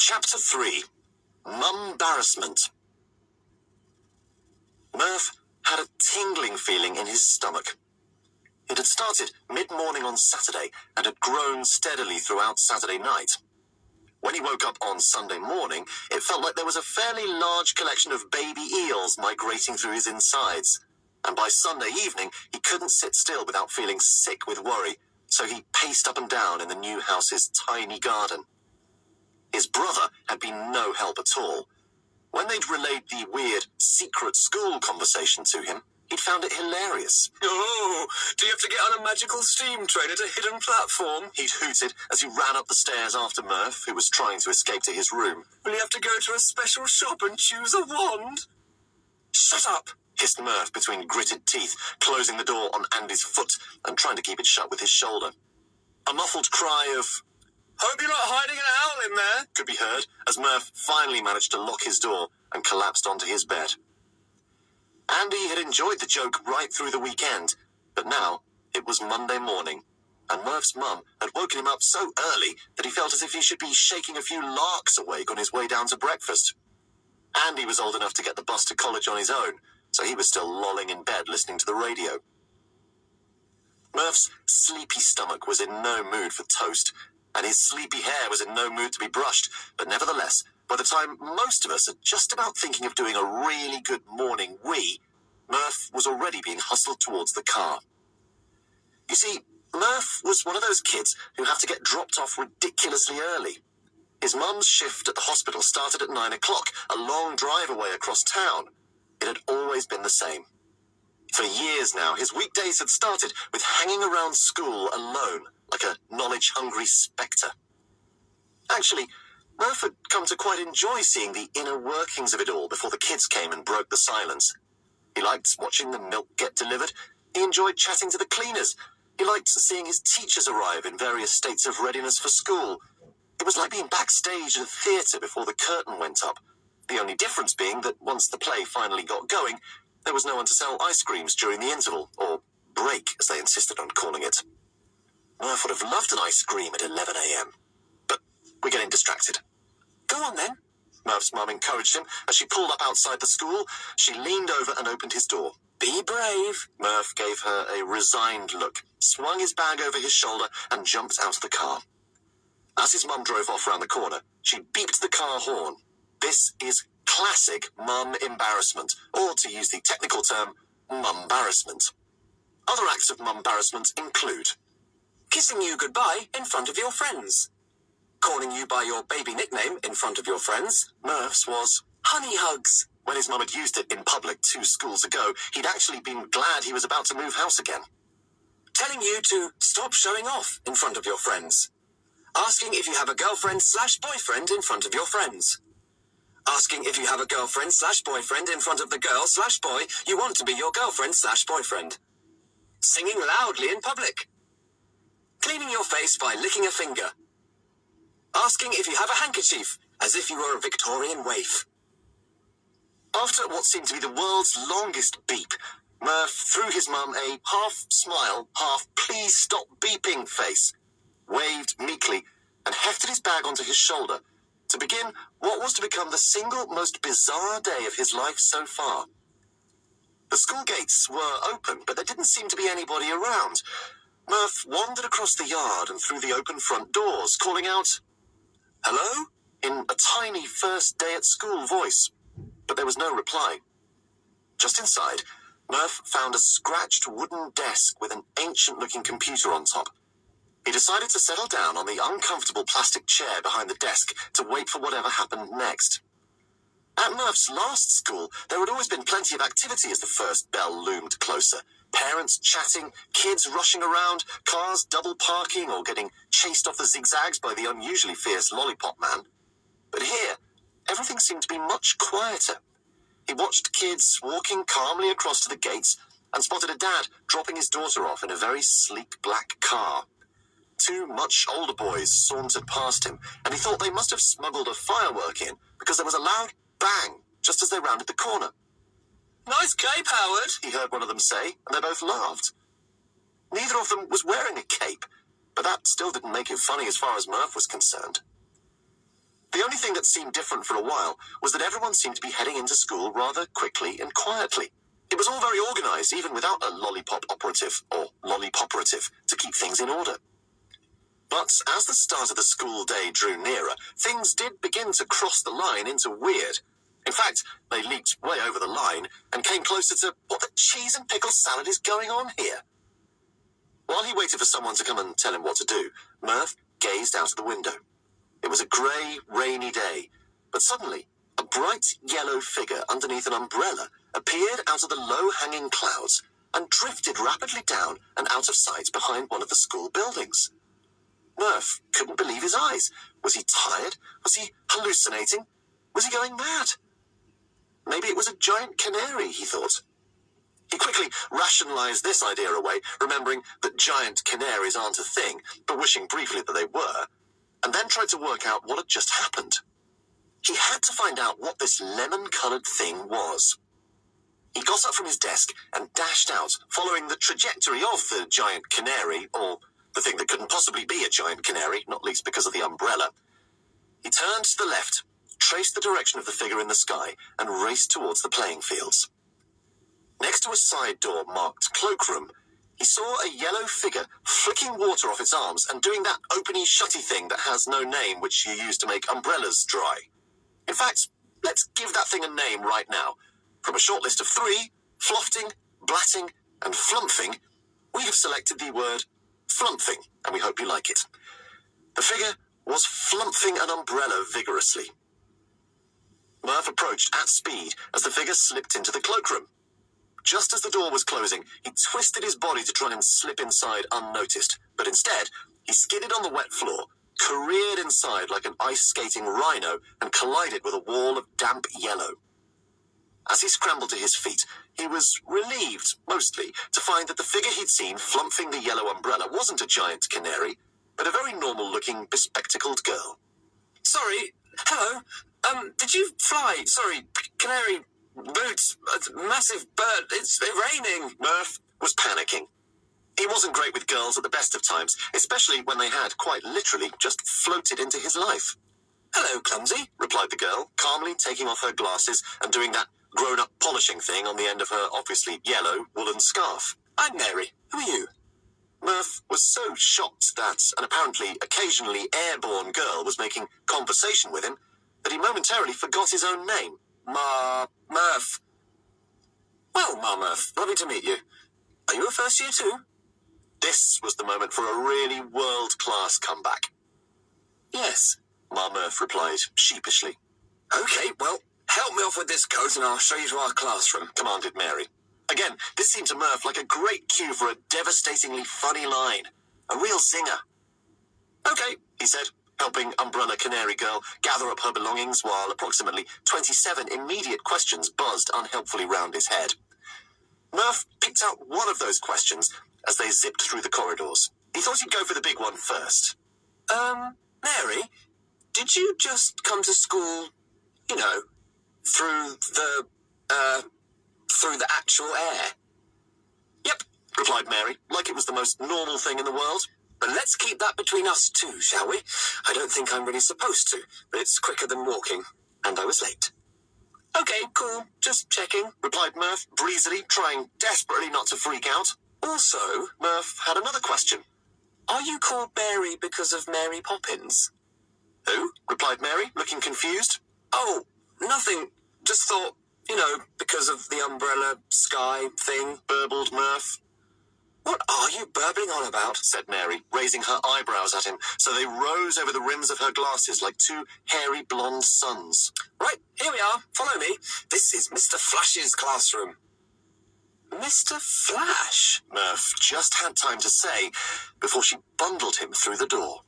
Chapter 3. Mum-barrassment. Murph had a tingling feeling in his stomach. It had started mid-morning on Saturday and had grown steadily throughout Saturday night. When he woke up on Sunday morning, it felt like there was a fairly large collection of baby eels migrating through his insides. And by Sunday evening, he couldn't sit still without feeling sick with worry, so he paced up and down in the new house's tiny garden. His brother had been no help at all. When they'd relayed the weird secret school conversation to him, he'd found it hilarious. Oh, do you have to get on a magical steam train at a hidden platform? He'd hooted as he ran up the stairs after Murph, who was trying to escape to his room. Will you have to go to a special shop and choose a wand? Shut up, hissed Murph between gritted teeth, closing the door on Andy's foot and trying to keep it shut with his shoulder. A muffled cry of, "Hope you're not hiding an owl in there," could be heard as Murph finally managed to lock his door and collapsed onto his bed. Andy had enjoyed the joke right through the weekend, but now it was Monday morning, and Murph's mum had woken him up so early that he felt as if he should be shaking a few larks awake on his way down to breakfast. Andy was old enough to get the bus to college on his own, so he was still lolling in bed listening to the radio. Murph's sleepy stomach was in no mood for toast, and his sleepy hair was in no mood to be brushed, but nevertheless, by the time most of us are just about thinking of doing a really good morning wee, Murph was already being hustled towards the car. You see, Murph was one of those kids who have to get dropped off ridiculously early. His mum's shift at the hospital started at 9 o'clock, a long drive away across town. It had always been the same. For years now, his weekdays had started with hanging around school alone, like a knowledge-hungry spectre. Actually, Murph had come to quite enjoy seeing the inner workings of it all before the kids came and broke the silence. He liked watching the milk get delivered. He enjoyed chatting to the cleaners. He liked seeing his teachers arrive in various states of readiness for school. It was like being backstage at a theatre before the curtain went up, the only difference being that once the play finally got going, there was no one to sell ice creams during the interval, or break, as they insisted on calling it. Murph would have loved an ice cream at 11 a.m. But we're getting distracted. Go on then, Murph's mum encouraged him as she pulled up outside the school. She leaned over and opened his door. be brave. Murph gave her a resigned look, swung his bag over his shoulder, and jumped out of the car. As his mum drove off round the corner, she beeped the car horn. This is classic mum embarrassment, or to use the technical term, mum-barrassment. Other acts of mum-barrassment include Kissing you goodbye in front of your friends. Calling you by your baby nickname in front of your friends. Murph's was Honey hugs. when his mum had used it in public 2 schools ago. He'd actually been glad he was about to move house again. Telling you to stop showing off in front of your friends. Asking if you have a girlfriend/boyfriend in front of your friends. Asking if you have a girlfriend/boyfriend in front of the girl/boy you want to be your girlfriend/boyfriend. Singing loudly in public. Cleaning your face by licking a finger. Asking if you have a handkerchief, as if you were a Victorian waif. After what seemed to be the world's longest beep, Murph threw his mum a half-smile, half-please stop beeping face, waved meekly, and hefted his bag onto his shoulder to begin what was to become the single most bizarre day of his life so far. The school gates were open, but there didn't seem to be anybody around. Murph wandered across the yard and through the open front doors, calling out, "Hello?" in a tiny first day at school voice, but there was no reply. Just inside, Murph found a scratched wooden desk with an ancient-looking computer on top. He decided to settle down on the uncomfortable plastic chair behind the desk to wait for whatever happened next. At Murph's last school, there had always been plenty of activity as the first bell loomed closer. Parents chatting, kids rushing around, cars double parking or getting chased off the zigzags by the unusually fierce lollipop man. But here, everything seemed to be much quieter. He watched kids walking calmly across to the gates and spotted a dad dropping his daughter off in a very sleek black car. 2 much older boys sauntered past him, and he thought they must have smuggled a firework in because there was a loud bang just as they rounded the corner. Nice cape, Howard, he heard one of them say, and they both laughed. Neither of them was wearing a cape, but that still didn't make it funny as far as Murph was concerned. The only thing thing that seemed different for a while was that everyone seemed to be heading into school rather quickly and quietly. It was all very organised, even without a lollipop operative, or lollipoperative, to keep things in order. But as the start of the school day drew nearer, things did begin to cross the line into weird. In fact, they leaped way over the line and came closer to what the cheese and pickle salad is going on here. While he waited for someone to come and tell him what to do, Murph gazed out of the window. It was a grey, rainy day, but suddenly a bright yellow figure underneath an umbrella appeared out of the low-hanging clouds and drifted rapidly down and out of sight behind one of the school buildings. Murph couldn't believe his eyes. Was he tired? Was he hallucinating? Was he going mad? Maybe it was a giant canary, he thought. He quickly rationalized this idea away, remembering that giant canaries aren't a thing, but wishing briefly that they were, and then tried to work out what had just happened. He had to find out what this lemon-coloured thing was. He got up from his desk and dashed out, following the trajectory of the giant canary, or the thing that couldn't possibly be a giant canary, not least because of the umbrella. He turned to the left, traced the direction of the figure in the sky, and raced towards the playing fields. Next to a side door marked cloakroom, he saw a yellow figure flicking water off its arms and doing that openy-shutty thing that has no name which you use to make umbrellas dry. In fact, let's give that thing a name right now. From a short list of 3, flofting, blatting, and flumphing, we have selected the word flumphing, and we hope you like it. The figure was flumphing an umbrella vigorously. Murph approached at speed as the figure slipped into the cloakroom. Just as the door was closing, he twisted his body to try and slip inside unnoticed, but instead, he skidded on the wet floor, careered inside like an ice-skating rhino, and collided with a wall of damp yellow. As he scrambled to his feet, he was relieved, mostly, to find that the figure he'd seen flumphing the yellow umbrella wasn't a giant canary, but a very normal-looking, bespectacled girl. Sorry, hello, did you fly? Sorry, canary, boots, massive bird, it's raining. Murph was panicking. He wasn't great with girls at the best of times, especially when they had, quite literally, just floated into his life. Hello, clumsy, replied the girl, calmly taking off her glasses and doing that grown-up polishing thing on the end of her obviously yellow woolen scarf. I'm Mary. Who are you? Murph was so shocked that an apparently occasionally airborne girl was making conversation with him that he momentarily forgot his own name. Murph. Well, Murph, lovely to meet you. Are you a first year too? This was the moment for a really world-class comeback. Yes, Murph replied sheepishly. Okay, well, help me off with this coat and I'll show you to our classroom, commanded Mary. Again, this seemed to Murph like a great cue for a devastatingly funny line. A real zinger. Okay, he said, helping Umbrella Canary Girl gather up her belongings while approximately 27 immediate questions buzzed unhelpfully round his head. Murph picked out one of those questions as they zipped through the corridors. He thought he'd go for the big one first. Mary, did you just come to school, you know, through the actual air? Yep, replied Mary, like it was the most normal thing in the world. But let's keep that between us two, shall we? I don't think I'm really supposed to, but it's quicker than walking, and I was late. Okay, cool, just checking, replied Murph breezily, trying desperately not to freak out. Also, Murph had another question. Are you called Mary because of Mary Poppins? Who? Replied Mary, looking confused. Oh, nothing. Just thought, you know, because of the umbrella sky thing, burbled Murph. What are you burbling on about? Said Mary, raising her eyebrows at him so they rose over the rims of her glasses like 2 hairy blonde suns. Right, here we are. Follow me. This is Mr. Flash's classroom. Mr. Flash? Murph just had time to say before she bundled him through the door.